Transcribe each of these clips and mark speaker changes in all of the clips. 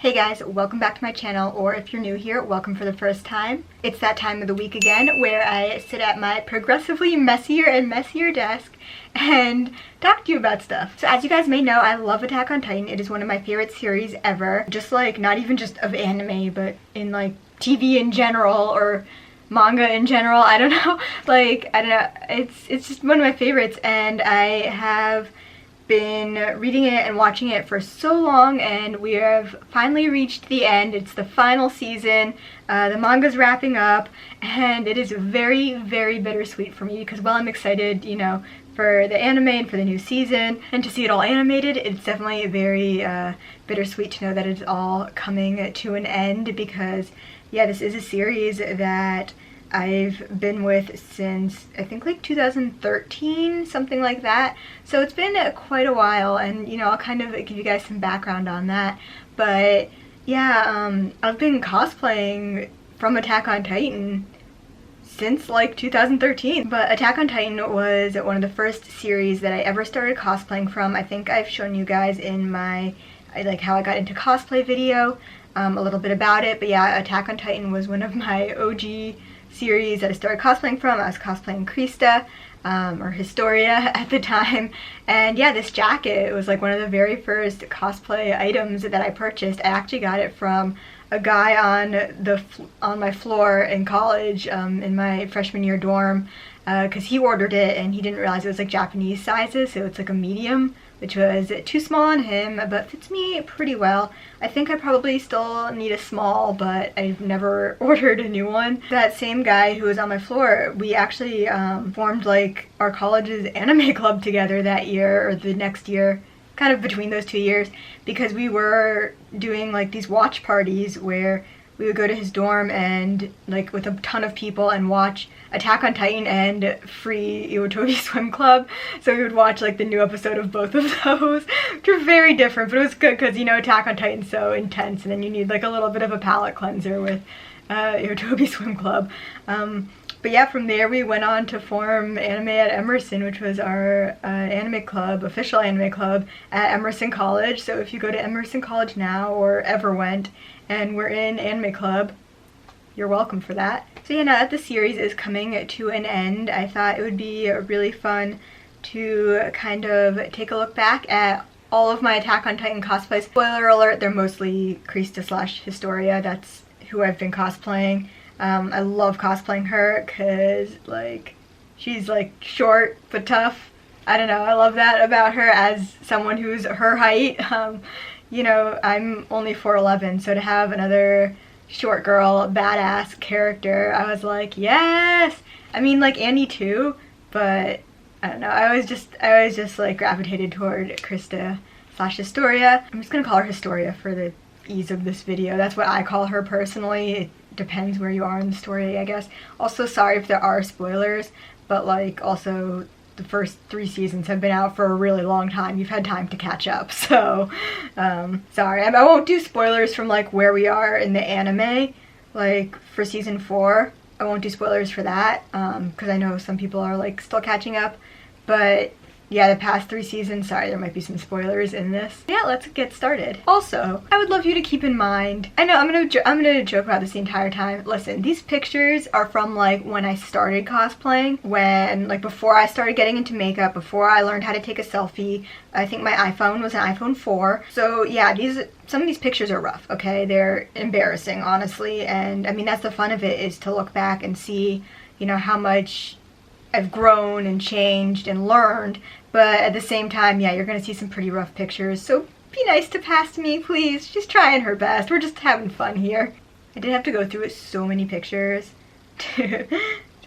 Speaker 1: Hey guys, welcome back to my channel, or if you're new here, welcome for the first time. It's that time of the week again where I sit at my progressively messier and messier desk and talk to you about stuff. So as you guys may know, I love Attack on Titan. It is one of my favorite series ever. Just like, not even just of anime, but in like TV in general or manga in general. I don't know. Like, I don't know. It's just one of my favorites, and I have been reading it and watching it for so long, and we have finally reached the end. It's the final season. The manga's wrapping up, and it is very, very bittersweet for me because while I'm excited, you know, for the anime and for the new season and to see it all animated, it's definitely very bittersweet to know that it's all coming to an end because, yeah, this is a series that I've been with since I think like 2013, something like that. So it's been quite a while, and you know, I'll kind of give you guys some background on that. But yeah, I've been cosplaying from Attack on Titan since like 2013. But Attack on Titan was one of the first series that I ever started cosplaying from. I think I've shown you guys in my like how I got into cosplay video a little bit about it. But yeah, Attack on Titan was one of my OG series that I started cosplaying from. I was cosplaying Krista, or Historia at the time, and yeah, this jacket was like one of the very first cosplay items that I purchased. I actually got it from a guy on my floor in college, in my freshman year dorm, because he ordered it and he didn't realize it was like Japanese sizes, so it's like a medium, which was too small on him, but fits me pretty well. I think I probably still need a small, but I've never ordered a new one. That same guy who was on my floor, we actually formed like our college's anime club together that year, or the next year, kind of between those 2 years, because we were doing like these watch parties where we would go to his dorm and like with a ton of people and watch Attack on Titan and Free Iwatobi Swim Club. So we would watch like the new episode of both of those, which are very different, but it was good because, you know, Attack on Titan's so intense, and then you need like a little bit of a palate cleanser with Iwatobi Swim Club. But yeah, from there we went on to form Anime at Emerson, which was our anime club, official anime club at Emerson College. So if you go to Emerson College now, or ever went, and we're in anime club, you're welcome for that. So yeah, now that the series is coming to an end, I thought it would be really fun to kind of take a look back at all of my Attack on Titan cosplays. Spoiler alert, they're mostly Krista / Historia. That's who I've been cosplaying. I love cosplaying her because like she's like short but tough. I don't know, I love that about her as someone who's her height. You know, I'm only 4'11", so to have another short girl badass character, I was like, yes! I mean, like Annie too, but I don't know, I was just like gravitated toward Krista / Historia. I'm just gonna call her Historia for the ease of this video. That's what I call her personally. It depends where you are in the story, I guess. Also, sorry if there are spoilers, but like also the first 3 seasons have been out for a really long time. You've had time to catch up, so sorry. I won't do spoilers from like where we are in the anime, like for season 4. I won't do spoilers for that, because I know some people are like still catching up, but yeah, the past 3 seasons, sorry, there might be some spoilers in this. Yeah, let's get started. Also, I would love you to keep in mind, I know I'm gonna joke about this the entire time. Listen, these pictures are from like when I started cosplaying, when like before I started getting into makeup, before I learned how to take a selfie. I think my iPhone was an iPhone 4. So yeah, some of these pictures are rough, okay? They're embarrassing, honestly, and I mean that's the fun of it, is to look back and see, you know, how much I've grown and changed and learned, but at the same time, yeah, you're gonna see some pretty rough pictures, so be nice to past me, please. She's trying her best. We're just having fun here. I did have to go through so many pictures to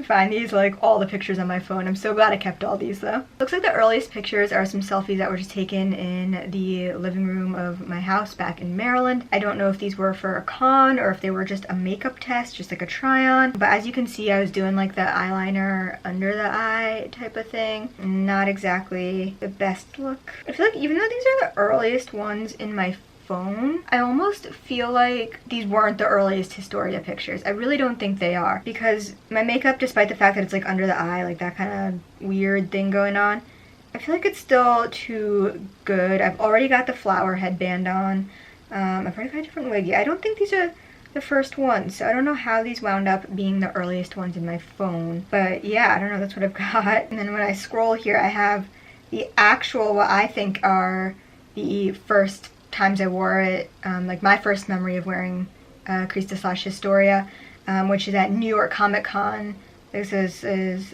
Speaker 1: find these, like all the pictures on my phone. I'm so glad I kept all these though. Looks like the earliest pictures are some selfies that were just taken in the living room of my house back in Maryland. I don't know if these were for a con or if they were just a makeup test, just like a try on. But as you can see, I was doing like the eyeliner under the eye type of thing. Not exactly the best look. I feel like even though these are the earliest ones in my phone, I almost feel like these weren't the earliest Historia pictures. I really don't think they are, because my makeup, despite the fact that it's like under the eye, like that kind of weird thing going on, I feel like it's still too good. I've already got the flower headband on, I've already got a different wig. Yeah, I don't think these are the first ones, so I don't know how these wound up being the earliest ones in my phone. But yeah, I don't know, that's what I've got. And then when I scroll here, I have the actual, what I think are the first times I wore it, like my first memory of wearing Christa / Historia, which is at New York Comic Con. This is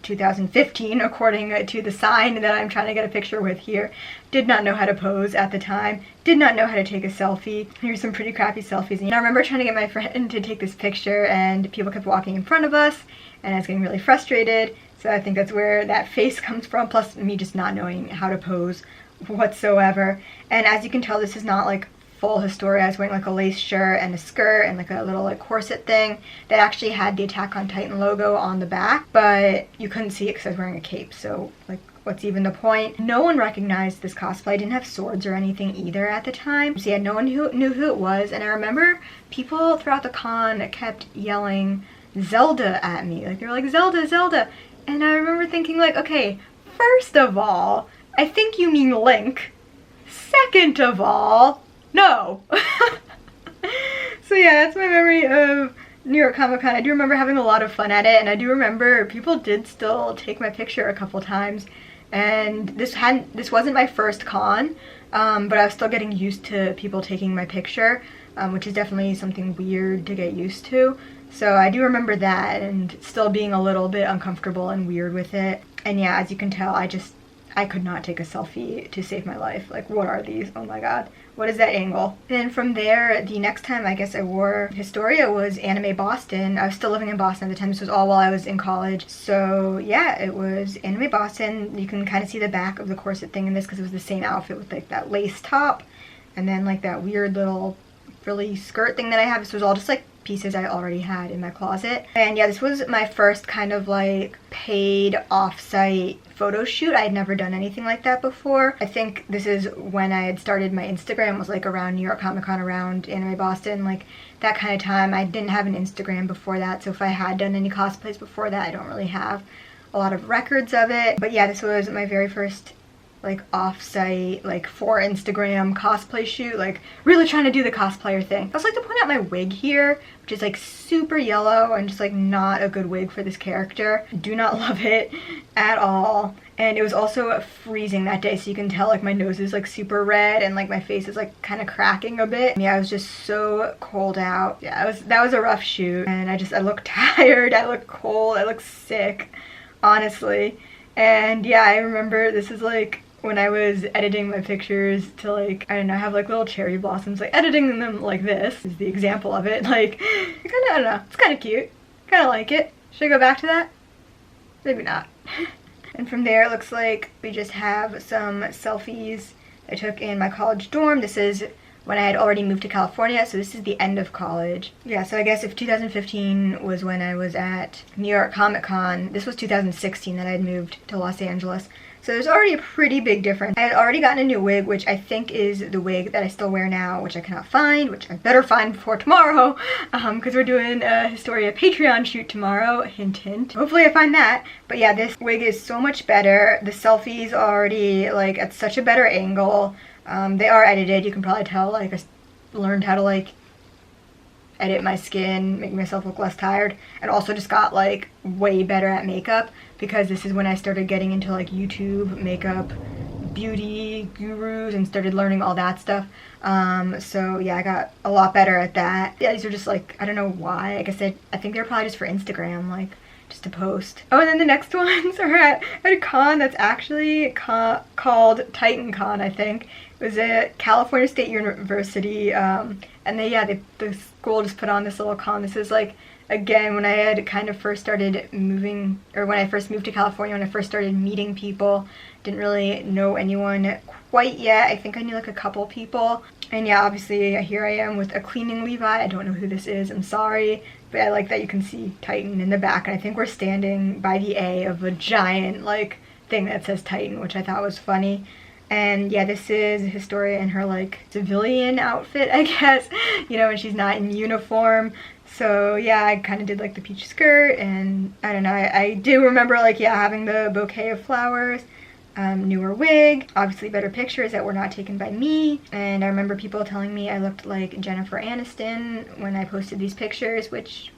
Speaker 1: 2015, according to the sign that I'm trying to get a picture with here. Did not know how to pose at the time. Did not know how to take a selfie. Here's some pretty crappy selfies. And I remember trying to get my friend to take this picture, and people kept walking in front of us, and I was getting really frustrated. So I think that's where that face comes from, plus me just not knowing how to pose whatsoever. And as you can tell, this is not like full Historia. I was wearing like a lace shirt and a skirt and like a little like corset thing that actually had the Attack on Titan logo on the back, but you couldn't see it because I was wearing a cape, so like what's even the point? No one recognized this cosplay. I didn't have swords or anything either at the time, so yeah, no one knew who it was. And I remember people throughout the con kept yelling Zelda at me, like they were like, Zelda, Zelda. And I remember thinking like, okay, first of all, I think you mean Link. Second of all, no. So yeah, that's my memory of New York Comic Con. I do remember having a lot of fun at it, and I do remember people did still take my picture a couple times. And this wasn't my first con, but I was still getting used to people taking my picture, which is definitely something weird to get used to. So I do remember that, and still being a little bit uncomfortable and weird with it. And yeah, as you can tell, I could not take a selfie to save my life. Like, what are these? Oh my god. What is that angle? Then from there, the next time I guess I wore Historia was Anime Boston. I was still living in Boston at the time. This was all while I was in college. So yeah, it was Anime Boston. You can kind of see the back of the corset thing in this because it was the same outfit with like that lace top and then like that weird little frilly skirt thing that I have. This was all just like pieces I already had in my closet. And yeah, this was my first kind of like paid off-site photo shoot. I had never done anything like that before. I think this is when I had started my Instagram, was like around New York Comic Con, around Anime Boston, like that kind of time. I didn't have an Instagram before that, so if I had done any cosplays before that, I don't really have a lot of records of it. But yeah, this was my very first like off-site, like for Instagram cosplay shoot, like really trying to do the cosplayer thing. I also like to point out my wig here, which is like super yellow and just like not a good wig for this character. Do not love it at all. And it was also freezing that day, so you can tell like my nose is like super red and like my face is like kind of cracking a bit. Yeah, I was just so cold out. Yeah, that was a rough shoot, and I looked tired, I looked cold, I looked sick, honestly. And yeah, I remember this is like when I was editing my pictures to like, I don't know, have like little cherry blossoms, like editing them like this is the example of it. Like, I don't know, it's kind of cute. Kind of like it. Should I go back to that? Maybe not. And from there, it looks like we just have some selfies I took in my college dorm. This is when I had already moved to California, so this is the end of college. Yeah, so I guess if 2015 was when I was at New York Comic Con, this was 2016 that I had moved to Los Angeles. So there's already a pretty big difference. I had already gotten a new wig, which I think is the wig that I still wear now, which I cannot find, which I better find before tomorrow, because we're doing a Historia Patreon shoot tomorrow, hint hint. Hopefully I find that. But yeah, this wig is so much better. The selfies are already like at such a better angle. They are edited, you can probably tell, like I learned how to like edit my skin, make myself look less tired, and also just got like way better at makeup, because this is when I started getting into like YouTube makeup beauty gurus and started learning all that stuff. So yeah, I got a lot better at that. Yeah, these are just like, I don't know why, like I said, I think they're probably just for Instagram, like just to post. Oh, and then the next ones are at a con that's actually called Titan Con, I think. It was at California State University, and the school just put on this little con. This is like, again, when I had kind of first started moving, or when I first moved to California, when I first started meeting people, didn't really know anyone quite yet. I think I knew like a couple people. And yeah, obviously here I am with a cleaning Levi. I don't know who this is, I'm sorry. But I like that you can see Titan in the back, and I think we're standing by the A of a giant like thing that says Titan, which I thought was funny. And yeah, this is Historia in her like civilian outfit, I guess, you know, when she's not in uniform. So yeah, I kind of did like the peach skirt, and I don't know, I do remember like, yeah, having the bouquet of flowers. newer wig, obviously better pictures that were not taken by me, and I remember people telling me I looked like Jennifer Aniston when I posted these pictures, which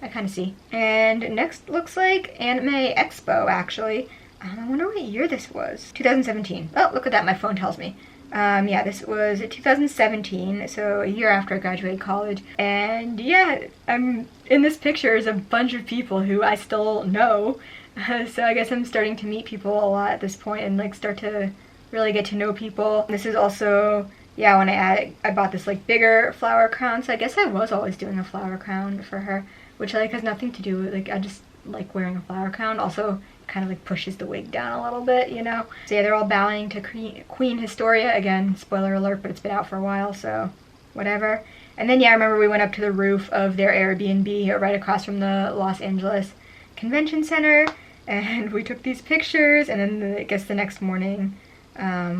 Speaker 1: I kind of see. And next looks like Anime Expo, actually. I wonder what year this was. 2017. Oh, look at that, my phone tells me. Yeah, this was 2017, so a year after I graduated college. And yeah, in this picture is a bunch of people who I still know. So I guess I'm starting to meet people a lot at this point and like start to really get to know people. This is also, yeah, when I bought this like bigger flower crown, so I guess I was always doing a flower crown for her, which like has nothing to do with, like, I just like wearing a flower crown. Also kind of like pushes the wig down a little bit, you know. So yeah, they're all bowing to Queen Historia. Again, spoiler alert, but it's been out for a while, so whatever. And then yeah, I remember we went up to the roof of their Airbnb right across from the Los Angeles Convention Center, and we took these pictures. And then I guess the next morning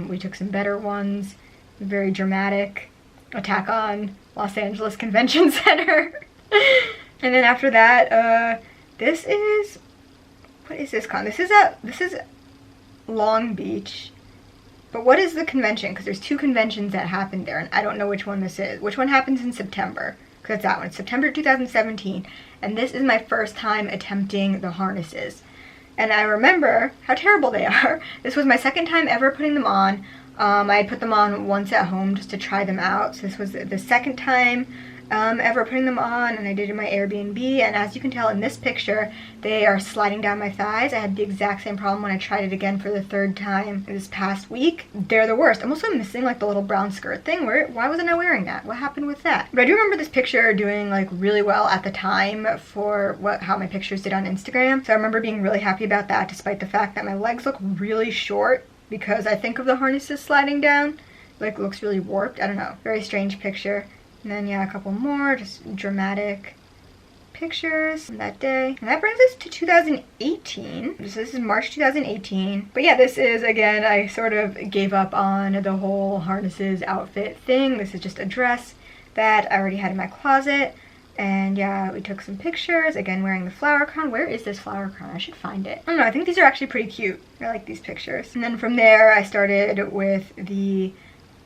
Speaker 1: we took some better ones. Very dramatic attack on Los Angeles Convention Center. And then after that, this is, what is this con? This is Long Beach. But what is the convention? Because there's two conventions that happened there, and I don't know which one this is. Which one happens in September? Because it's that one. It's September 2017. And this is my first time attempting the harnesses. And I remember how terrible they are. This was my second time ever putting them on. I put them on once at home just to try them out. So this was the second time ever putting them on, and I did it in my Airbnb. And as you can tell in this picture, they are sliding down my thighs. I had the exact same problem when I tried it again for the third time this past week. They're the worst. I'm also missing like the little brown skirt thing. Why wasn't I wearing that? What happened with that? But I do remember this picture doing like really well at the time for how my pictures did on Instagram. So I remember being really happy about that, despite the fact that my legs look really short because I think of the harnesses sliding down. Like, looks really warped. I don't know. Very strange picture. And then yeah, a couple more just dramatic pictures from that day. And that brings us to 2018. This is March 2018. But yeah, this is, again, I sort of gave up on the whole harnesses outfit thing. This is just a dress that I already had in my closet. And yeah, we took some pictures, again wearing the flower crown. Where is this flower crown? I should find it. I don't know, I think these are actually pretty cute. I like these pictures. And then from there, I started with the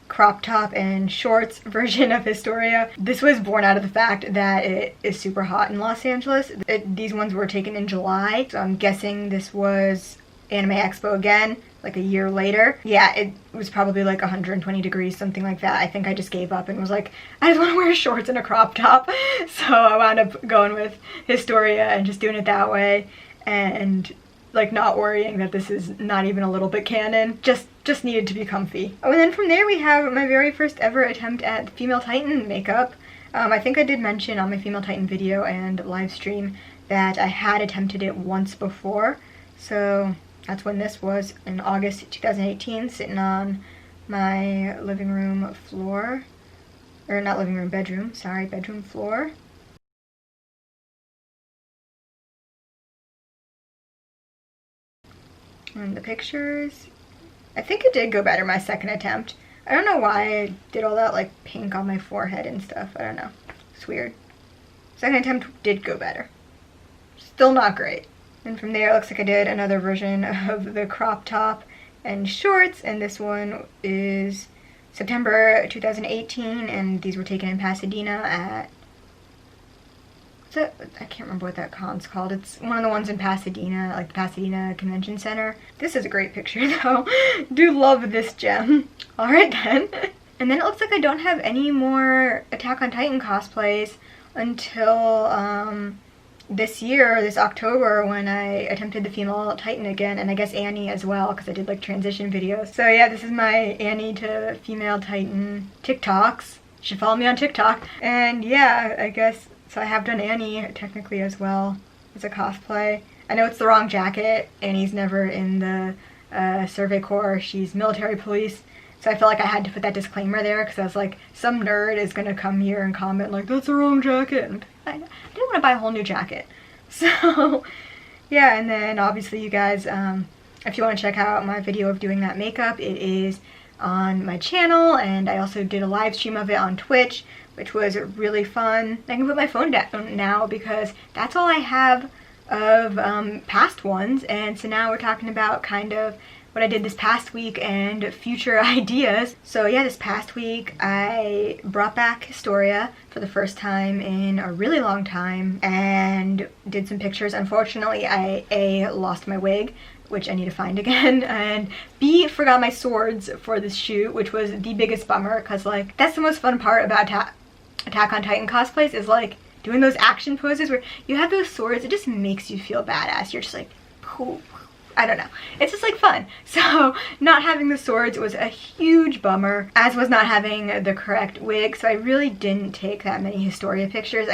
Speaker 1: crop top and shorts version of Historia. This was born out of the fact that it is super hot in Los Angeles. These ones were taken in July, so I'm guessing this was Anime Expo again, like a year later. Yeah, it was probably like 120 degrees, something like that. I think I just gave up and was like, I just want to wear shorts and a crop top. So I wound up going with Historia and just doing it that way, and like not worrying that this is not even a little bit canon. Just needed to be comfy. Oh, and then from there we have my very first ever attempt at Female Titan makeup. I think I did mention on my Female Titan video and live stream that I had attempted it once before. So that's when this was, in August 2018, sitting on my living room floor. Or not living room, bedroom, sorry, bedroom floor. And the pictures, I think it did go better my second attempt. I don't know why I did all that like pink on my forehead and stuff. I don't know. It's weird. Second attempt did go better. Still not great. And from there it looks like I did another version of the crop top and shorts, and this one is September 2018, and these were taken in Pasadena at, I can't remember what that con's called. It's one of the ones in Pasadena, like the Pasadena Convention Center. This is a great picture though. Do love this gem. Alright then. And then it looks like I don't have any more Attack on Titan cosplays until this year, this October, when I attempted the Female Titan again, and I guess Annie as well, because I did like transition videos. So yeah, this is my Annie to Female Titan TikToks. You should follow me on TikTok. And yeah, I guess, so I have done Annie technically as well as a cosplay. I know it's the wrong jacket. Annie's never in the Survey Corps. She's military police. So I felt like I had to put that disclaimer there because I was like, some nerd is going to come here and comment like, that's the wrong jacket. And I didn't want to buy a whole new jacket. So yeah, and then obviously you guys, if you want to check out my video of doing that makeup, it is on my channel, and I also did a live stream of it on Twitch, which was really fun. I can put my phone down now because that's all I have of past ones, and so now we're talking about kind of what I did this past week and future ideas. So yeah, this past week I brought back Historia for the first time in a really long time and did some pictures. Unfortunately, I A, lost my wig, which I need to find again, and B, forgot my swords for this shoot, which was the biggest bummer, because like that's the most fun part about Attack on Titan cosplays, is like doing those action poses where you have those swords. It just makes you feel badass. You're just like, poof. I don't know. It's just like fun. So not having the swords was a huge bummer, as was not having the correct wig. So I really didn't take that many Historia pictures.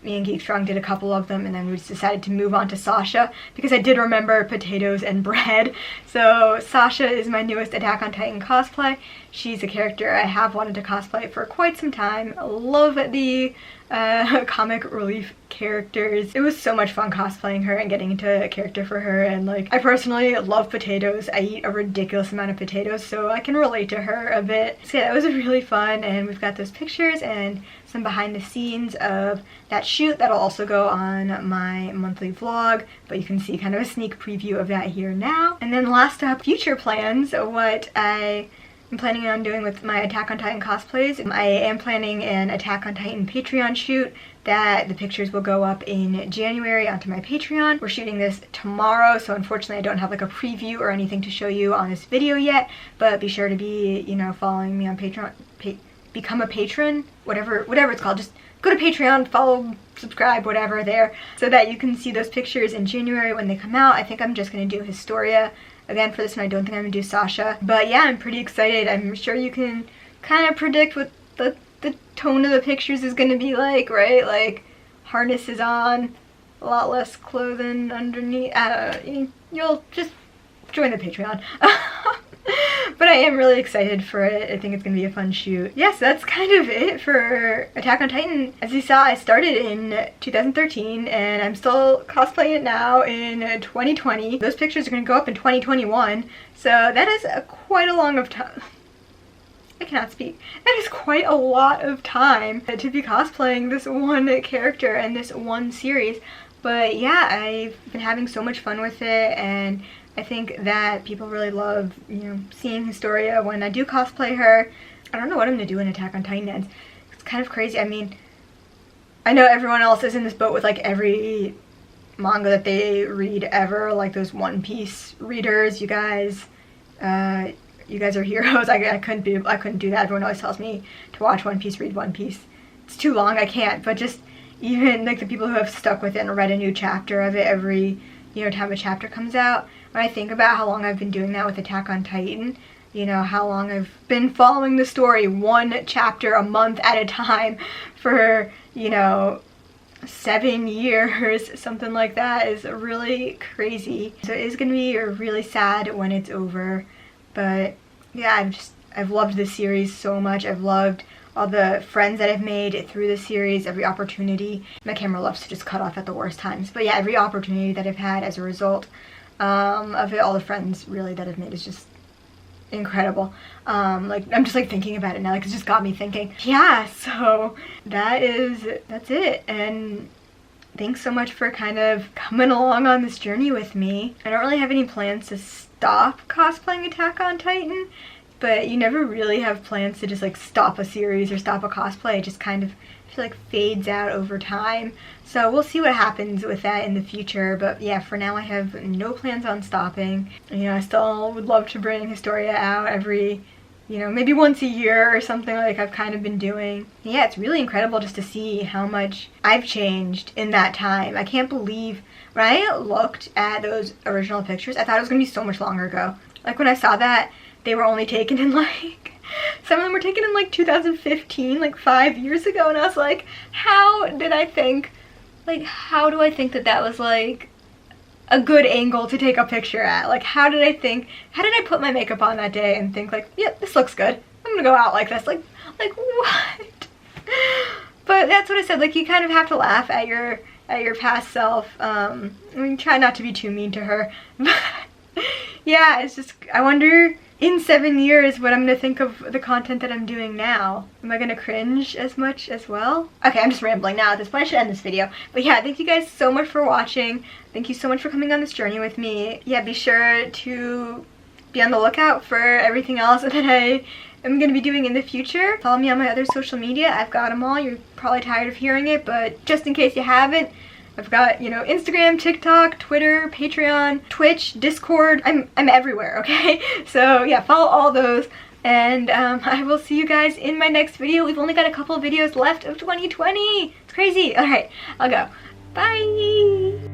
Speaker 1: Me and Geek Strong did a couple of them, and then we just decided to move on to Sasha because I did remember potatoes and bread. So Sasha is my newest Attack on Titan cosplay. She's a character I have wanted to cosplay for quite some time. I love the comic relief characters. It was so much fun cosplaying her and getting into a character for her, and like I personally love potatoes. I eat a ridiculous amount of potatoes, so I can relate to her a bit. So yeah, that was really fun, and we've got those pictures and some behind the scenes of that shoot that'll also go on my monthly vlog, but you can see kind of a sneak preview of that here now. And then last up, future plans, what I'm planning on doing with my Attack on Titan cosplays. I am planning an Attack on Titan Patreon shoot that the pictures will go up in January onto my Patreon. We're shooting this tomorrow, so unfortunately I don't have like a preview or anything to show you on this video yet, but be sure to be, you know, following me on Patreon, become a patron, whatever it's called. Just go to Patreon, follow, subscribe, whatever there, so that you can see those pictures in January when they come out. I think I'm just going to do Historia again for this one. I don't think I'm going to do Sasha. But yeah, I'm pretty excited. I'm sure you can kind of predict what the tone of the pictures is going to be like, right? Like, harnesses on, a lot less clothing underneath. You'll just join the Patreon. But I am really excited for it. I think it's going to be a fun shoot. Yes, that's kind of it for Attack on Titan. As you saw, I started in 2013 and I'm still cosplaying it now in 2020. Those pictures are going to go up in 2021. So that is quite a long of time. I cannot speak. That is quite a lot of time to be cosplaying this one character and this one series. But yeah, I've been having so much fun with it, and I think that people really love, you know, seeing Historia when I do cosplay her. I don't know what I'm going to do in Attack on Titan ends. It's kind of crazy. I mean, I know everyone else is in this boat with like every manga that they read ever, like those One Piece readers. You guys are heroes. I couldn't do that. Everyone always tells me to watch One Piece, read One Piece. It's too long. I can't. But just even like the people who have stuck with it and read a new chapter of it every, you know, time a chapter comes out. When I think about how long I've been doing that with Attack on Titan, you know, how long I've been following the story one chapter a month at a time for, you know, 7 years, something like that, is really crazy. So it is going to be really sad when it's over. But yeah, I've loved this series so much. I've loved all the friends that I've made through the series, every opportunity. My camera loves to just cut off at the worst times. But yeah, every opportunity that I've had as a result of it, all the friends really that I've made is just incredible. Like, I'm just like thinking about it now, like it's just got me thinking. Yeah, so that's it. And thanks so much for kind of coming along on this journey with me. I don't really have any plans to stop cosplaying Attack on Titan, but you never really have plans to just like stop a series or stop a cosplay. It just kind of, I feel like, fades out over time. So we'll see what happens with that in the future. But yeah, for now I have no plans on stopping. You know, I still would love to bring Historia out every, you know, maybe once a year or something, like I've kind of been doing. Yeah, it's really incredible just to see how much I've changed in that time. I can't believe, when I looked at those original pictures, I thought it was going to be so much longer ago. Like when I saw that they were only taken in like, some of them were taken in like 2015, like 5 years ago, and I was like, how do I think that that was like a good angle to take a picture at? Like, how did I put my makeup on that day and think like, yep, this looks good, I'm gonna go out like this? Like what? But that's what I said, like, you kind of have to laugh at your past self. I mean, try not to be too mean to her. Yeah, it's just, I wonder in 7 years what I'm gonna think of the content that I'm doing now. Am I gonna cringe as much as well? Okay, I'm just rambling now at this point. I should end this video. But yeah, thank you guys so much for watching. Thank you so much for coming on this journey with me. Yeah, be sure to be on the lookout for everything else that I am going to be doing in the future. Follow me on my other social media. I've got them all. You're probably tired of hearing it, but just in case you haven't, I've got, you know, Instagram, TikTok, Twitter, Patreon, Twitch, Discord. I'm everywhere, okay? So yeah, follow all those. And I will see you guys in my next video. We've only got a couple of videos left of 2020. It's crazy. All right, I'll go. Bye.